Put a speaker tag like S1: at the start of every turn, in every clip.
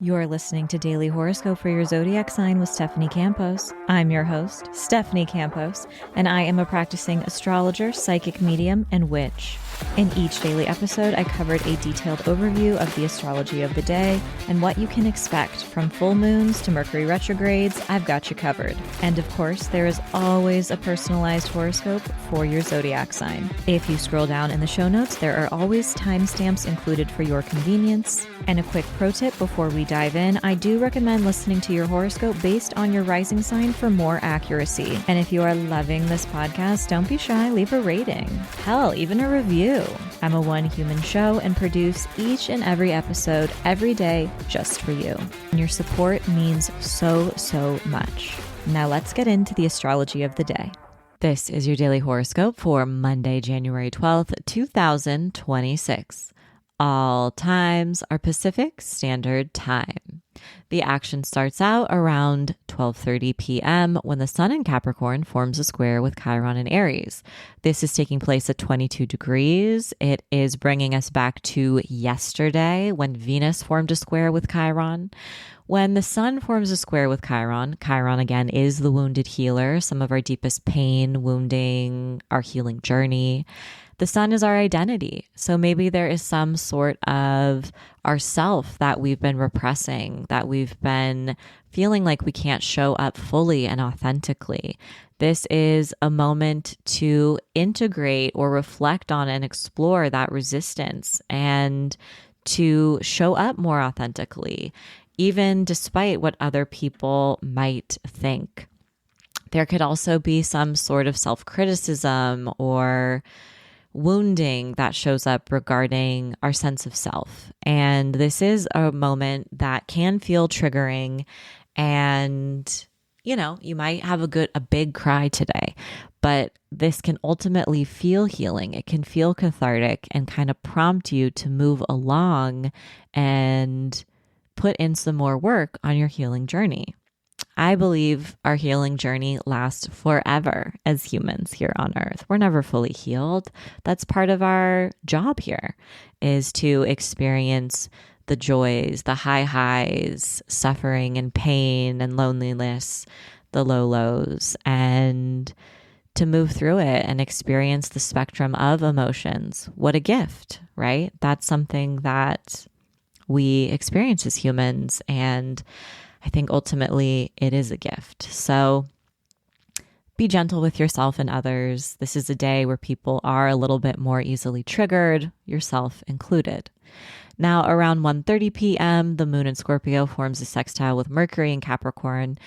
S1: You're listening to Daily Horoscope for your zodiac sign with Stephanie Campos. I'm your host, Stephanie Campos, and I am a practicing astrologer, psychic medium, and witch. In each daily episode, I covered a detailed overview of the astrology of the day and what you can expect from full moons to Mercury retrogrades. I've got you covered. And of course, there is always a personalized horoscope for your zodiac sign. If you scroll down in the show notes, there are always timestamps included for your convenience. And a quick pro tip before we dive in, I do recommend listening to your horoscope based on your rising sign for more accuracy. And if you are loving this podcast, don't be shy, leave a rating. Hell, even a review. I'm a one human show and produce each and every episode every day just for you. And your support means so much. Now let's get into the astrology of the day. This is your daily horoscope for Monday, January 12th, 2026. All times are Pacific Standard Time. The action starts out around 12:30 p.m. when the sun in Capricorn forms a square with Chiron in Aries. This is taking place at 22 degrees. It is bringing us back to yesterday when Venus formed a square with Chiron. When the sun forms a square with Chiron, Chiron again is the wounded healer, some of our deepest pain, wounding, our healing journey. The sun is our identity. So maybe there is some sort of ourself that we've been repressing, that we've been feeling like we can't show up fully and authentically. This is a moment to integrate or reflect on and explore that resistance and to show up more authentically, even despite what other people might think. There could also be some sort of self-criticism or wounding that shows up regarding our sense of self. And this is a moment that can feel triggering, and you might have a big cry today, but this can ultimately feel healing. It can feel cathartic and kind of prompt you to move along and put in some more work on your healing journey. I believe our healing journey lasts forever as humans here on Earth. We're never fully healed. That's part of our job here, is to experience the joys, the high highs, suffering and pain and loneliness, the low lows, and to move through it and experience the spectrum of emotions. What a gift, right? That's something that we experience as humans, and I think ultimately it is a gift. So be gentle with yourself and others. This is a day where people are a little bit more easily triggered, yourself included. Now around 1:30 p.m., the moon in Scorpio forms a sextile with Mercury in Capricorn,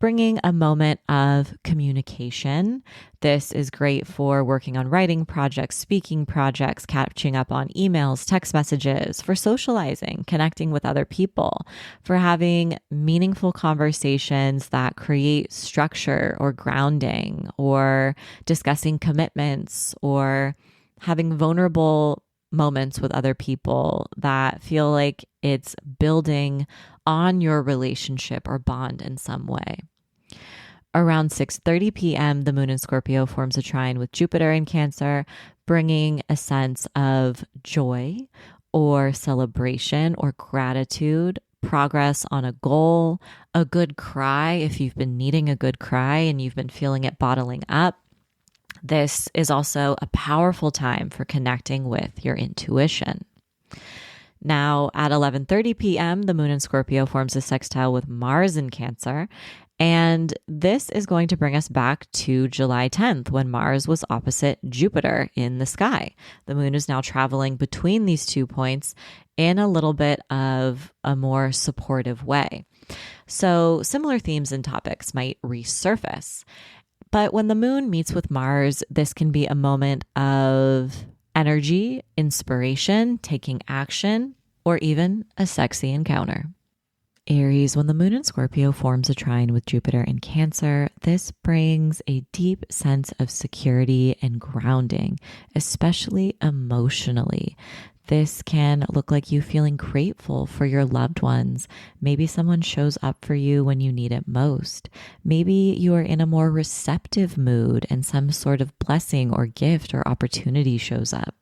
S1: bringing a moment of communication. This is great for working on writing projects, speaking projects, catching up on emails, text messages, for socializing, connecting with other people, for having meaningful conversations that create structure or grounding, or discussing commitments, or having vulnerable moments with other people that feel like it's building on your relationship or bond in some way. Around 6:30 p.m., the moon in Scorpio forms a trine with Jupiter in Cancer, bringing a sense of joy or celebration or gratitude, progress on a goal, a good cry if you've been needing a good cry and you've been feeling it bottling up. This is also a powerful time for connecting with your intuition. Now at 11:30 p.m., the moon in Scorpio forms a sextile with Mars in Cancer. And this is going to bring us back to July 10th when Mars was opposite Jupiter in the sky. The moon is now traveling between these 2 points in a little bit of a more supportive way. So similar themes and topics might resurface. But when the moon meets with Mars, this can be a moment of energy, inspiration, taking action, or even a sexy encounter. Aries, when the moon in Scorpio forms a trine with Jupiter in Cancer, this brings a deep sense of security and grounding, especially emotionally. This can look like you feeling grateful for your loved ones. Maybe someone shows up for you when you need it most. Maybe you are in a more receptive mood and some sort of blessing or gift or opportunity shows up.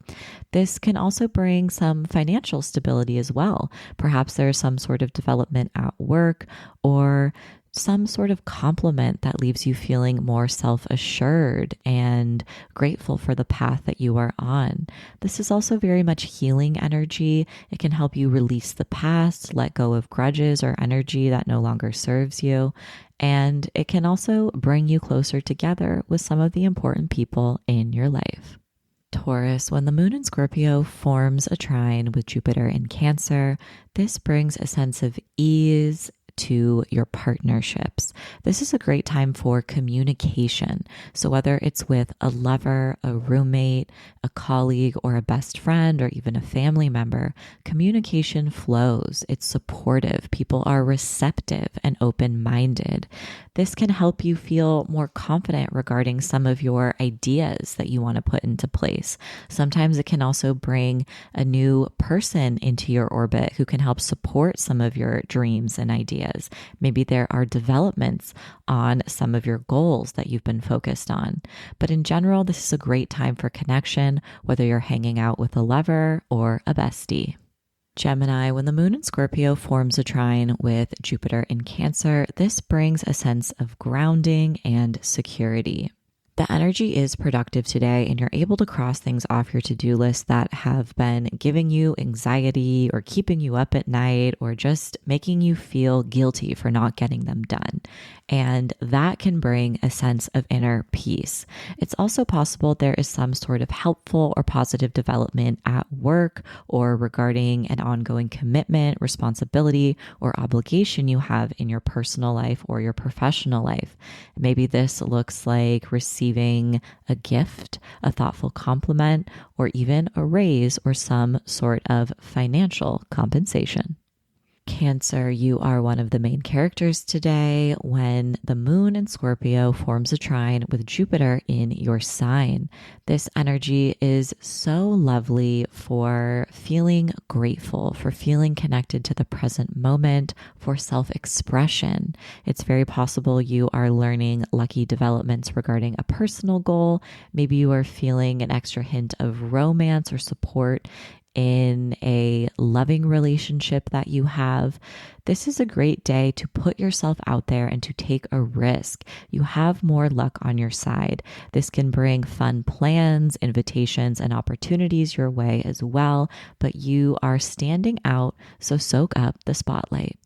S1: This can also bring some financial stability as well. Perhaps there's some sort of development at work or some sort of compliment that leaves you feeling more self-assured and grateful for the path that you are on. This is also very much healing energy. It can help you release the past, let go of grudges or energy that no longer serves you. And it can also bring you closer together with some of the important people in your life. Taurus, when the moon in Scorpio forms a trine with Jupiter in Cancer, this brings a sense of ease to your partnerships. This is a great time for communication. So whether it's with a lover, a roommate, a colleague, or a best friend, or even a family member, communication flows. It's supportive. People are receptive and open-minded. This can help you feel more confident regarding some of your ideas that you want to put into place. Sometimes it can also bring a new person into your orbit who can help support some of your dreams and ideas. Maybe there are developments on some of your goals that you've been focused on. But in general, this is a great time for connection, whether you're hanging out with a lover or a bestie. Gemini, when the moon in Scorpio forms a trine with Jupiter in Cancer, this brings a sense of grounding and security. The energy is productive today and you're able to cross things off your to-do list that have been giving you anxiety or keeping you up at night or just making you feel guilty for not getting them done. And that can bring a sense of inner peace. It's also possible there is some sort of helpful or positive development at work or regarding an ongoing commitment, responsibility, or obligation you have in your personal life or your professional life. Maybe this looks like receiving a gift, a thoughtful compliment, or even a raise or some sort of financial compensation. Cancer, you are one of the main characters today when the moon in Scorpio forms a trine with Jupiter in your sign. This energy is so lovely for feeling grateful, for feeling connected to the present moment, for self-expression. It's very possible you are learning lucky developments regarding a personal goal. Maybe you are feeling an extra hint of romance or support in a loving relationship that you have. This is a great day to put yourself out there and to take a risk. You have more luck on your side. This can bring fun plans, invitations, and opportunities your way as well, but you are standing out, so soak up the spotlight.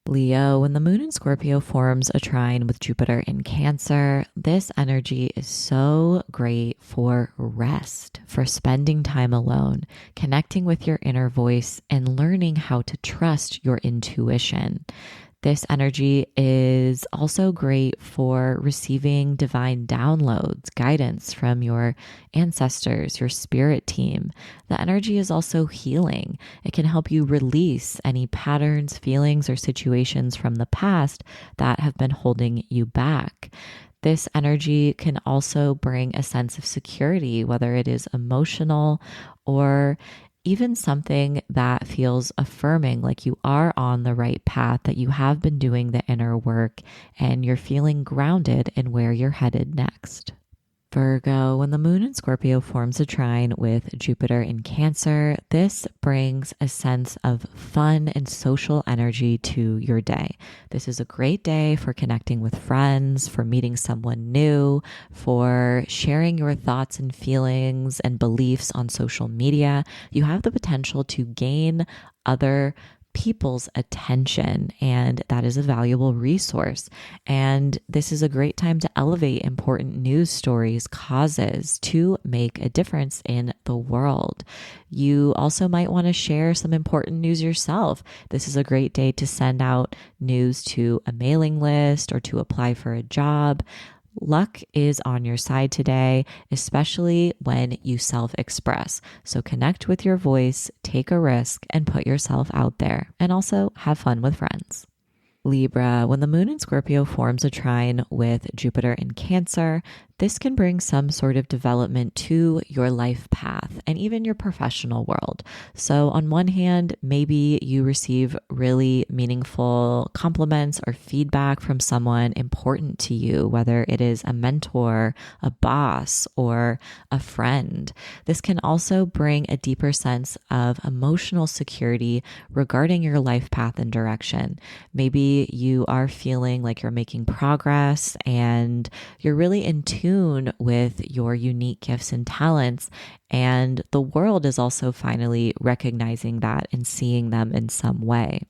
S1: Leo, when the moon in Scorpio forms a trine with Jupiter in Cancer, this energy is so great for rest, for spending time alone, connecting with your inner voice, and learning how to trust your intuition. This energy is also great for receiving divine downloads, guidance from your ancestors, your spirit team. The energy is also healing. It can help you release any patterns, feelings, or situations from the past that have been holding you back. This energy can also bring a sense of security, whether it is emotional or even something that feels affirming, like you are on the right path, that you have been doing the inner work and you're feeling grounded in where you're headed next. Virgo, when the moon in Scorpio forms a trine with Jupiter in Cancer, this brings a sense of fun and social energy to your day. This is a great day for connecting with friends, for meeting someone new, for sharing your thoughts and feelings and beliefs on social media. You have the potential to gain other people's attention, and that is a valuable resource. And this is a great time to elevate important news stories, causes to make a difference in the world. You also might want to share some important news yourself. This is a great day to send out news to a mailing list or to apply for a job. Luck is on your side today, especially when you self-express. So connect with your voice, take a risk, and put yourself out there. And also have fun with friends. Libra, when the moon in Scorpio forms a trine with Jupiter in Cancer, This can bring some sort of development to your life path and even your professional world. So on one hand, maybe you receive really meaningful compliments or feedback from someone important to you, whether it is a mentor, a boss, or a friend. This can also bring a deeper sense of emotional security regarding your life path and direction. Maybe you are feeling like you're making progress and you're really in tune with your unique gifts and talents, and the world is also finally recognizing that and seeing them in some way.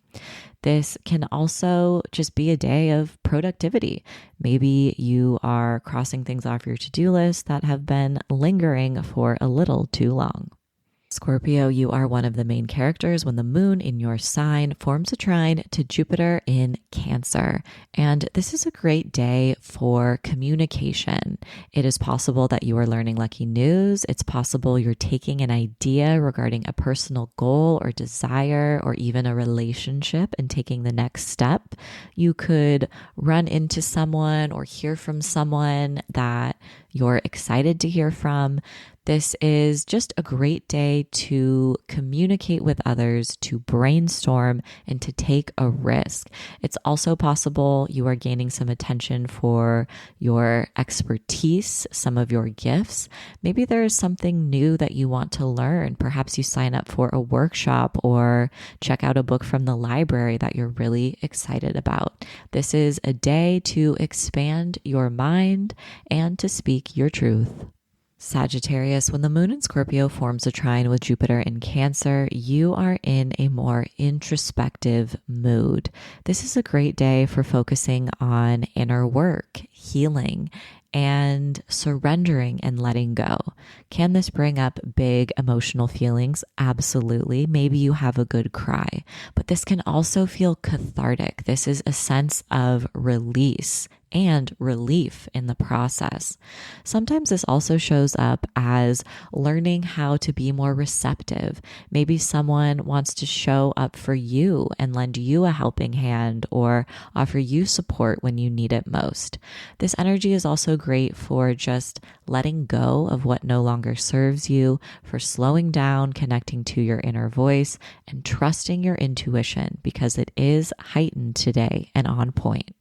S1: This can also just be a day of productivity. Maybe you are crossing things off your to-do list that have been lingering for a little too long. Scorpio, you are one of the main characters when the moon in your sign forms a trine to Jupiter in Cancer. And this is a great day for communication. It is possible that you are learning lucky news. It's possible you're taking an idea regarding a personal goal or desire or even a relationship and taking the next step. You could run into someone or hear from someone that you're excited to hear from. This is just a great day to communicate with others, to brainstorm, and to take a risk. It's also possible you are gaining some attention for your expertise, some of your gifts. Maybe there is something new that you want to learn. Perhaps you sign up for a workshop or check out a book from the library that you're really excited about. This is a day to expand your mind and to speak your truth. Sagittarius, when the moon in Scorpio forms a trine with Jupiter in Cancer, you are in a more introspective mood. This is a great day for focusing on inner work, healing, and surrendering and letting go. Can this bring up big emotional feelings? Absolutely. Maybe you have a good cry, but this can also feel cathartic. This is a sense of release and relief in the process. Sometimes this also shows up as learning how to be more receptive. Maybe someone wants to show up for you and lend you a helping hand or offer you support when you need it most. This energy is also great for just letting go of what no longer serves you, for slowing down, connecting to your inner voice, and trusting your intuition because it is heightened today and on point.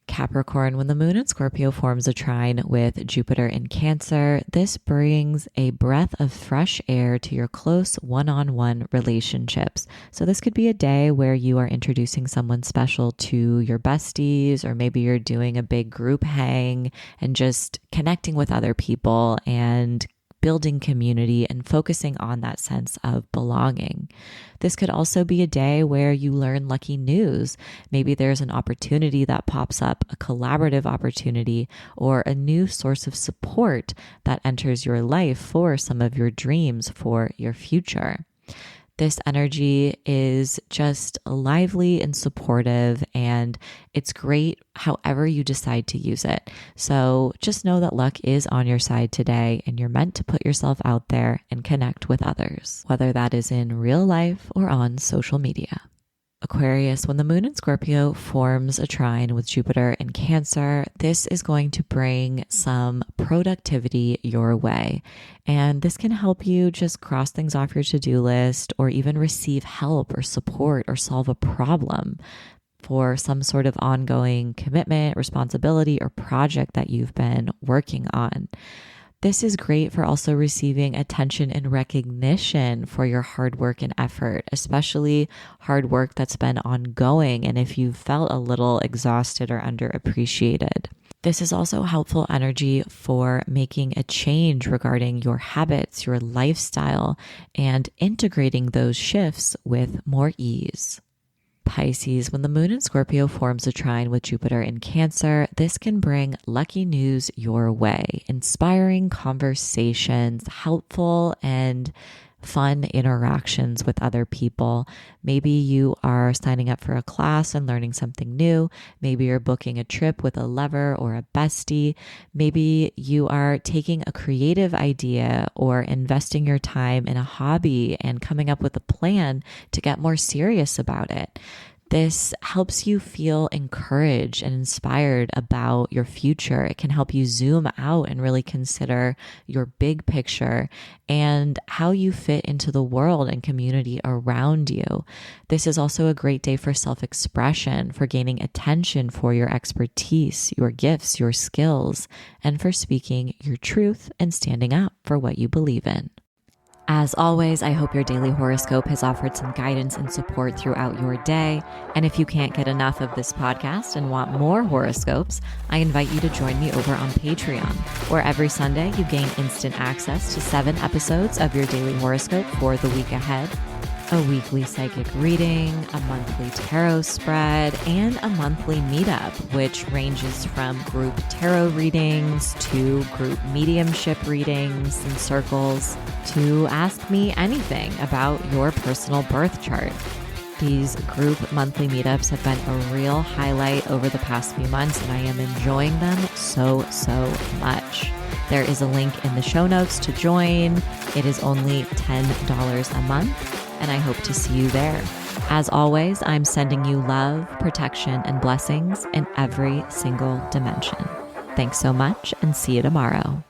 S1: Capricorn, when the moon in Scorpio forms a trine with Jupiter in Cancer, this brings a breath of fresh air to your close one-on-one relationships. So this could be a day where you are introducing someone special to your besties, or maybe you're doing a big group hang and just connecting with other people and building community and focusing on that sense of belonging. This could also be a day where you learn lucky news. Maybe there's an opportunity that pops up, a collaborative opportunity, or a new source of support that enters your life for some of your dreams for your future. This energy is just lively and supportive, and it's great however you decide to use it. So just know that luck is on your side today, and you're meant to put yourself out there and connect with others, whether that is in real life or on social media. Aquarius, when the moon in Scorpio forms a trine with Jupiter in Cancer, this is going to bring some productivity your way. And this can help you just cross things off your to-do list or even receive help or support or solve a problem for some sort of ongoing commitment, responsibility, or project that you've been working on. This is great for also receiving attention and recognition for your hard work and effort, especially hard work that's been ongoing and if you felt a little exhausted or underappreciated. This is also helpful energy for making a change regarding your habits, your lifestyle, and integrating those shifts with more ease. Pisces, when the moon in Scorpio forms a trine with Jupiter in Cancer, this can bring lucky news your way, inspiring conversations, helpful and fun interactions with other people. Maybe you are signing up for a class and learning something new. Maybe you're booking a trip with a lover or a bestie. Maybe you are taking a creative idea or investing your time in a hobby and coming up with a plan to get more serious about it. This helps you feel encouraged and inspired about your future. It can help you zoom out and really consider your big picture and how you fit into the world and community around you. This is also a great day for self-expression, for gaining attention for your expertise, your gifts, your skills, and for speaking your truth and standing up for what you believe in. As always, I hope your daily horoscope has offered some guidance and support throughout your day. And if you can't get enough of this podcast and want more horoscopes, I invite you to join me over on Patreon, where every Sunday you gain instant access to 7 episodes of your daily horoscope for the week ahead, a weekly psychic reading, a monthly tarot spread, and a monthly meetup, which ranges from group tarot readings to group mediumship readings and circles to ask me anything about your personal birth chart. These group monthly meetups have been a real highlight over the past few months, and I am enjoying them so much. There is a link in the show notes to join. It is only $10 a month, and I hope to see you there. As always, I'm sending you love, protection, and blessings in every single dimension. Thanks so much, and see you tomorrow.